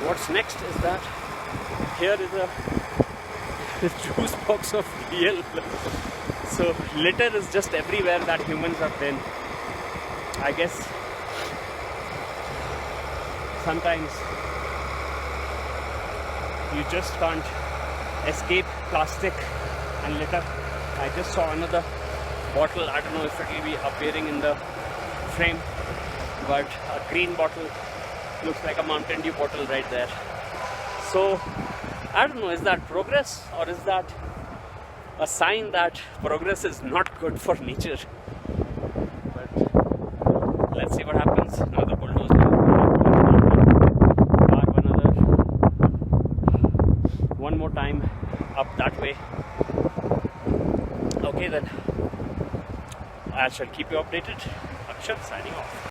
What's next is that here is a juice box of real. So litter is just everywhere that humans have been. I guess sometimes you just can't escape plastic and litter. I just saw another bottle. I don't know if it will be appearing in the frame, but a green bottle looks like a Mountain Dew bottle right there. So I don't know, is that progress or is that a sign that progress is not good for nature? But let's see what happens. Now the bulldozer carve another one more time up that way. Okay then, I shall keep you updated. Axat signing off.